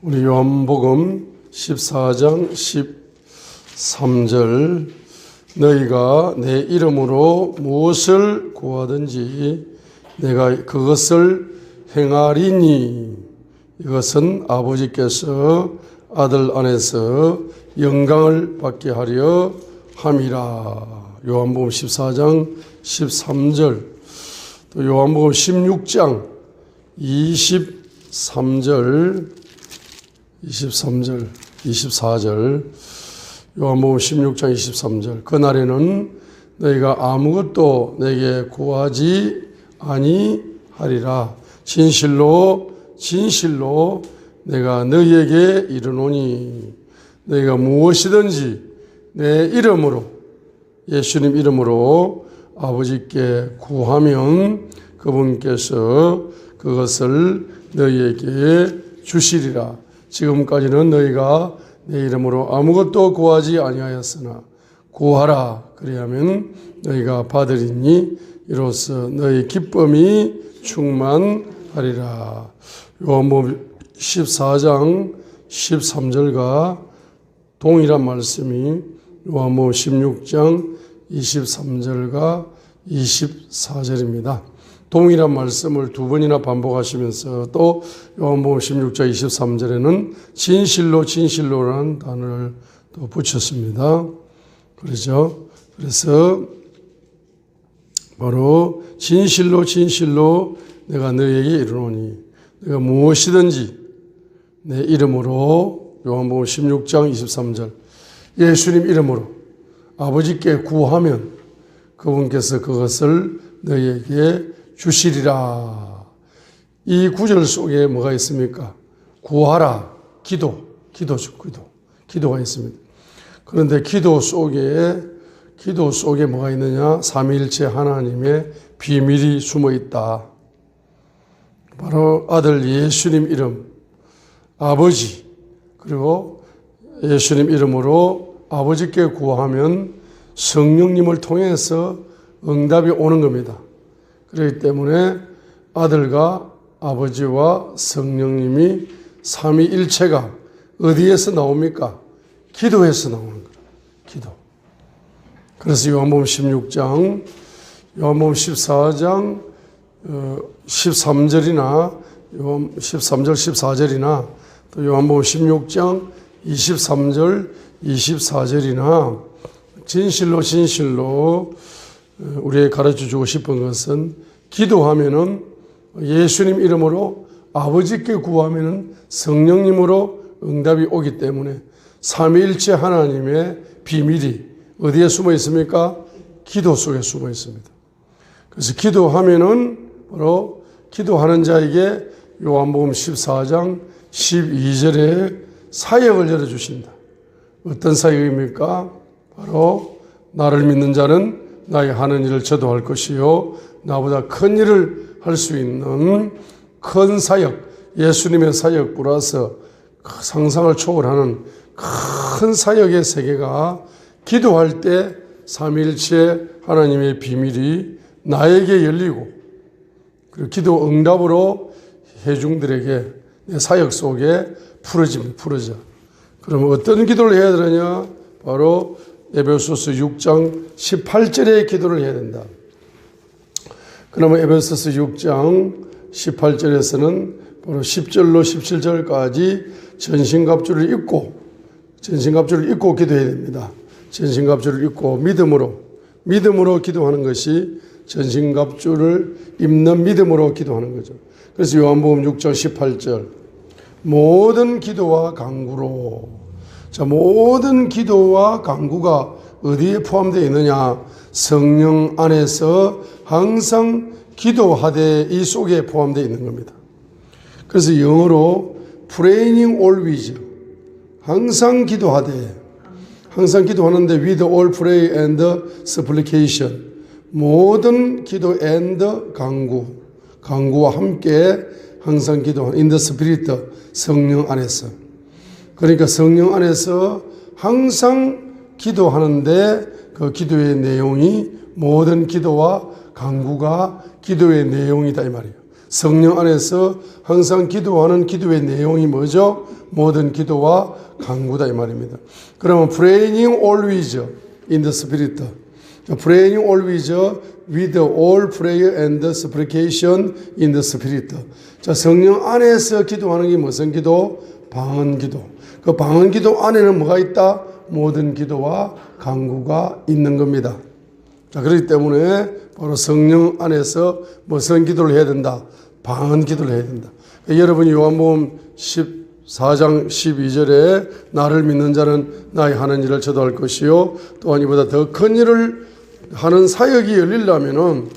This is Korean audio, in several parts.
우리 요한복음 14장 13절 너희가 내 이름으로 무엇을 구하든지 내가 그것을 행하리니 이것은 아버지께서 아들 안에서 영광을 받게 하려 함이라. 요한복음 14장 13절 또 요한복음 16장 23절 24절 요한복음 16장 23절 그날에는 너희가 아무것도 내게 구하지 아니하리라. 진실로 진실로 내가 너희에게 이르노니 너희가 무엇이든지 내 이름으로 예수님 이름으로 아버지께 구하면 그분께서 그것을 너희에게 주시리라. 지금까지는 너희가 내 이름으로 아무것도 구하지 아니하였으나 구하라 그리하면 너희가 받으리니 이로써 너희 기쁨이 충만하리라. 요한복음 14장 13절과 동일한 말씀이 요한복음 16장 23절과 24절입니다. 동일한 말씀을 두 번이나 반복하시면서 또 요한복음 16장 23절에는 진실로 진실로라는 단어를 또 붙였습니다. 그렇죠? 그래서 바로 진실로 진실로 내가 너희에게 이르노니 내가 무엇이든지 내 이름으로 요한복음 16장 23절 예수님 이름으로 아버지께 구하면 그분께서 그것을 너희에게 주시리라. 이 구절 속에 뭐가 있습니까? 구하라, 기도가 있습니다. 그런데 기도 속에 뭐가 있느냐? 삼위일체 하나님의 비밀이 숨어 있다. 바로 아들 예수님 이름, 아버지, 그리고 예수님 이름으로 아버지께 구하면 성령님을 통해서 응답이 오는 겁니다. 그렇기 때문에 아들과 아버지와 성령님이 삼위일체가 어디에서 나옵니까? 기도에서 나오는 거예요. 기도. 그래서 요한복음 16장, 요한복음 14장 13절이나 13절 14절이나 또 요한복음 16장 23절 24절이나 진실로 진실로 우리에게 가르쳐주고 싶은 것은 기도하면은 예수님 이름으로 아버지께 구하면은 성령님으로 응답이 오기 때문에 삼위일체 하나님의 비밀이 어디에 숨어 있습니까? 기도 속에 숨어 있습니다. 그래서 기도하면은 바로 기도하는 자에게 요한복음 14장 12절에 사역을 열어주신다. 어떤 사역입니까? 바로 나를 믿는 자는 나의 하는 일을 저도 할 것이요 나보다 큰 일을 할 수 있는 큰 사역, 예수님의 사역 플러스 상상을 초월하는 큰 사역의 세계가 기도할 때 삼위일체 하나님의 비밀이 나에게 열리고 그리고 기도 응답으로 회중들에게 내 사역 속에 풀어져. 그러면 어떤 기도를 해야 되느냐? 바로 에베소서 6장 18절의 기도를 해야 된다. 그러면 에베소서 6장 18절에서는 바로 10절로 17절까지 전신갑주를 입고 기도해야 됩니다. 전신갑주를 입고 믿음으로 기도하는 것이 전신갑주를 입는 믿음으로 기도하는 거죠. 그래서 요한복음 6장 18절 모든 기도와 간구로 모든 기도와 간구가 어디에 포함되어 있느냐? 성령 안에서 항상 기도하되 이 속에 포함되어 있는 겁니다. 그래서 영어로 praying always 항상 기도하되 항상 기도하는데 with all prayer and supplication 모든 기도 and 간구와 함께 항상 기도하는 in the spirit 성령 안에서 그러니까 성령 안에서 항상 기도하는데 그 기도의 내용이 모든 기도와 간구가 기도의 내용이다 이 말이에요. 성령 안에서 항상 기도하는 기도의 내용이 뭐죠? 모든 기도와 간구다 이 말입니다. 그러면 praying always in the spirit. praying always with all prayer and supplication in the spirit. 자, 성령 안에서 기도하는 게 무슨 기도? 방언 기도. 그 방언 기도 안에는 뭐가 있다? 모든 기도와 간구가 있는 겁니다. 자, 그렇기 때문에 바로 성령 안에서 무슨 기도를 해야 된다? 방언 기도를 해야 된다. 여러분 요한복음 14장 12절에 나를 믿는 자는 나의 하는 일을 저도 할 것이요 또한 이보다 더 큰 일을 하는 사역이 열리려면은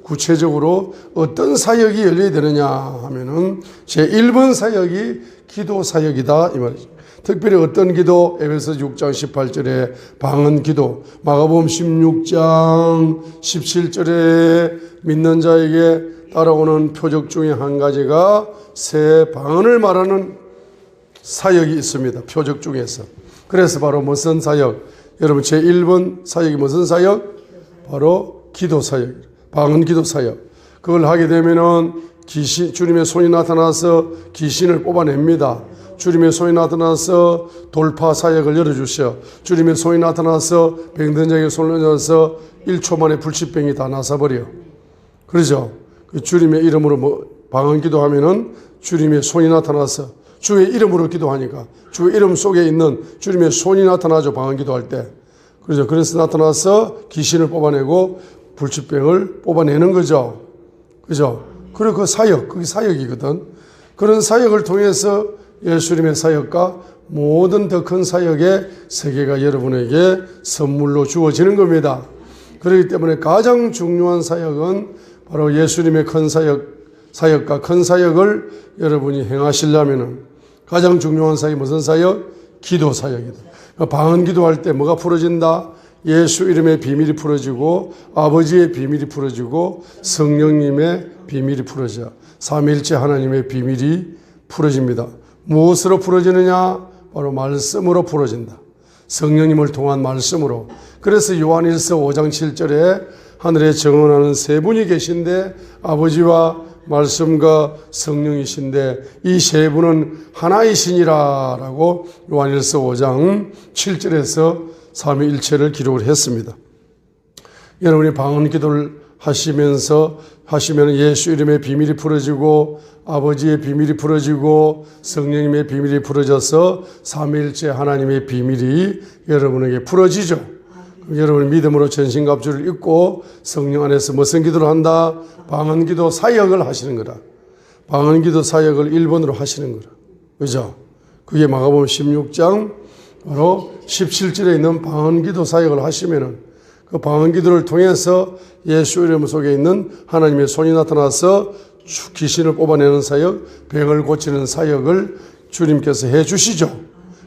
구체적으로 어떤 사역이 열려야 되느냐 하면은 제1번 사역이 기도 사역이다 이 말이죠. 특별히 어떤 기도? 에베소 6장 18절에 방언 기도, 마가복음 16장 17절에 믿는 자에게 따라오는 표적 중에 한 가지가 새 방언을 말하는 사역이 있습니다. 표적 중에서. 그래서 바로 무슨 사역? 여러분 제1번 사역이 무슨 사역? 바로 기도 사역, 방언 기도 사역. 그걸 하게 되면은 주님의 손이 나타나서 귀신을 뽑아냅니다. 주님의 손이 나타나서 돌파 사역을 열어주셔. 주님의 손이 나타나서 병든 자에게 손을 얹어서 1초 만에 불치병이 다 나서버려. 그러죠? 그 주님의 이름으로 방언 기도하면은 주님의 손이 나타나서 주의 이름으로 기도하니까 주의 이름 속에 있는 주님의 손이 나타나죠. 방언 기도할 때. 그렇죠. 그래서 나타나서 귀신을 뽑아내고 불치병을 뽑아내는 거죠. 그죠? 그리고 그 사역, 그게 사역이거든. 그런 사역을 통해서 예수님의 사역과 모든 더 큰 사역의 세계가 여러분에게 선물로 주어지는 겁니다. 그렇기 때문에 가장 중요한 사역은 바로 예수님의 큰 사역과 큰 사역을 여러분이 행하시려면은 가장 중요한 사역이 무슨 사역? 기도 사역이다. 방언 기도할 때 뭐가 풀어진다? 예수 이름의 비밀이 풀어지고 아버지의 비밀이 풀어지고 성령님의 비밀이 풀어져. 삼위일체 하나님의 비밀이 풀어집니다. 무엇으로 풀어지느냐? 바로 말씀으로 풀어진다. 성령님을 통한 말씀으로. 그래서 요한일서 5장 7절에 하늘에 정언하는 세 분이 계신데 아버지와 말씀과 성령이신데 이 세 분은 하나이시니라 라고 요한일서 5장 7절에서 삼위일체를 기록을 했습니다. 여러분이 방언 기도를 하시면 예수 이름의 비밀이 풀어지고 아버지의 비밀이 풀어지고 성령님의 비밀이 풀어져서 삼위일체 하나님의 비밀이 여러분에게 풀어지죠. 여러분 믿음으로 전신갑주를 입고 성령 안에서 무슨 기도를 한다? 방언 기도 사역을 하시는 거라. 방언 기도 사역을 1번으로 하시는 거라. 그죠? 그게 마가복음 16장 바로 17절에 있는 방언 기도 사역을 하시면은 그 방언 기도를 통해서 예수 이름 속에 있는 하나님의 손이 나타나서 귀신을 뽑아내는 사역, 병을 고치는 사역을 주님께서 해 주시죠.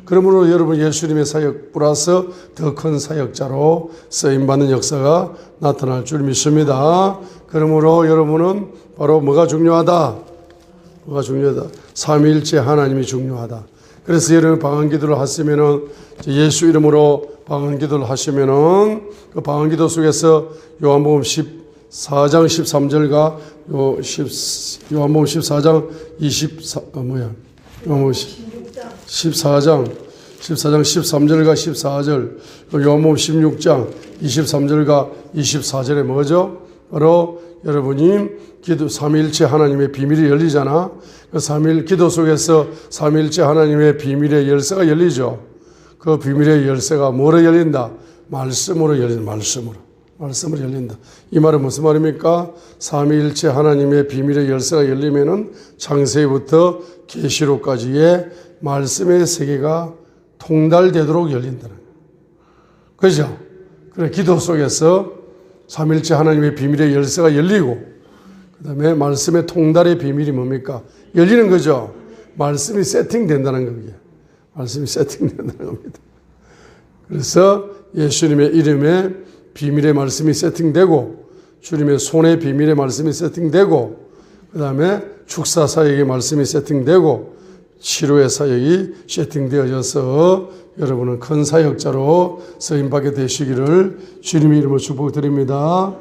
그러므로 여러분 예수님의 사역 플러스 더 큰 사역자로 쓰임받는 역사가 나타날 줄 믿습니다. 그러므로 여러분은 바로 뭐가 중요하다? 뭐가 중요하다? 삼위일체 하나님이 중요하다. 그래서 여러분 방언 기도를 하시면은 예수 이름으로 방언 기도를 하시면은 그 방언 기도 속에서 요한복음 14장 13절과 요한복음 14장 14장 13절과 14절, 요한복음 16장 23절과 24절에 뭐죠? 바로 여러분이 기도 삼위일체 하나님의 비밀이 열리잖아. 그 삼위일 기도 속에서 삼위일체 하나님의 비밀의 열쇠가 열리죠. 그 비밀의 열쇠가 뭐로 열린다? 말씀으로 열린다. 말씀으로 열린다. 이 말은 무슨 말입니까? 삼위일체 하나님의 비밀의 열쇠가 열리면은 창세기부터 계시록까지의 말씀의 세계가 통달되도록 열린다는 거예요. 그죠? 그래, 기도 속에서 삼위일체 하나님의 비밀의 열쇠가 열리고, 그 다음에 말씀의 통달의 비밀이 뭡니까? 열리는 거죠. 말씀이 세팅된다는 거예요. 말씀이 세팅된다는 겁니다. 그래서 예수님의 이름에 비밀의 말씀이 세팅되고, 주님의 손의 비밀의 말씀이 세팅되고, 그 다음에 축사 사역의 말씀이 세팅되고, 치료의 사역이 세팅되어져서 여러분은 큰 사역자로 쓰임받게 되시기를 주님의 이름으로 축복드립니다.